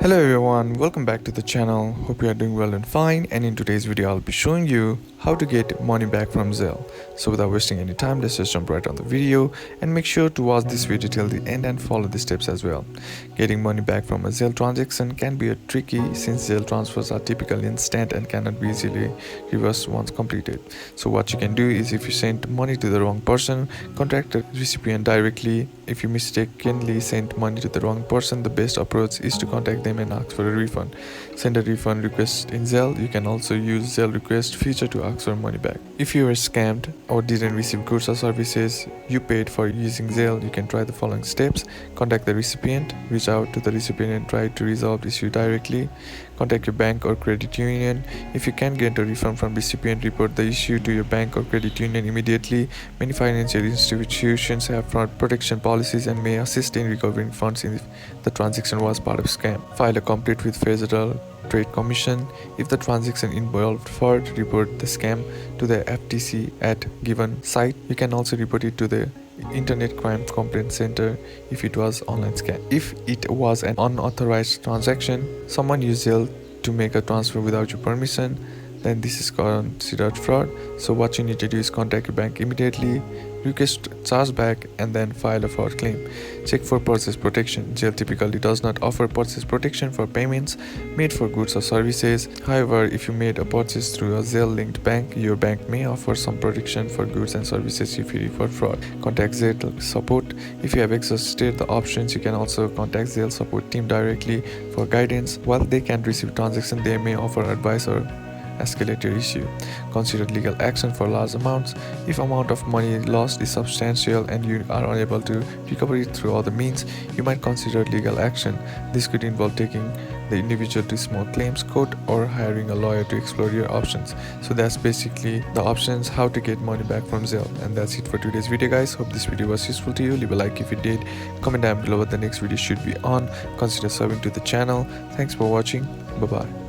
Hello everyone, welcome back to the channel. Hope you are doing well and fine, and in today's video I'll be showing you how to get money back from Zelle. So without wasting any time, let's just jump right on the video and make sure to watch this video till the end and follow the steps as well. Getting money back from a Zelle transaction can be tricky since Zelle transfers are typically instant and cannot be easily reversed once completed. So what you can do is, if you send money to the wrong person, contact the recipient directly. If you mistakenly sent money to the wrong person, the best approach is to contact them and ask for a refund. Send a refund request in Zelle. You can also use Zelle request feature to ask for money back. If you were scammed or didn't receive goods or services you paid for using Zelle, you can try the following steps. Contact the recipient. Reach out to the recipient and try to resolve the issue directly. Contact your bank or credit union. If you can't get a refund from recipient, report the issue to your bank or credit union immediately. Many financial institutions have fraud protection policies and may assist in recovering funds if the transaction was part of scam. File a complaint with Federal Trade Commission. If the transaction involved fraud, report the scam to the FTC at given site. You can also report it to the Internet Crime Complaint Center if it was online scam. If it was an unauthorized transaction, someone used Zelle to make a transfer without your permission, then this is considered fraud. So what you need to do is contact your bank immediately, request chargeback, and then file a fraud claim. Check for purchase protection. Zelle typically does not offer purchase protection for payments made for goods or services. However, if you made a purchase through a Zelle linked bank, your bank may offer some protection for goods and services if you report fraud. Contact Zelle support. If you have exhausted the options, you can also contact Zelle support team directly for guidance. While they can receive transactions, they may offer advice or escalate your issue. Consider legal action for large amounts. If amount of money lost is substantial and you are unable to recover it through other means, you might consider legal action. This could involve taking the individual to small claims court or hiring a lawyer to explore your options. So that's basically the options how to get money back from Zelle. And that's it for today's video, guys. Hope this video was useful to you. Leave a like if it did. Comment down below what the next video should be on. Consider subbing to the channel. Thanks for watching. Bye bye.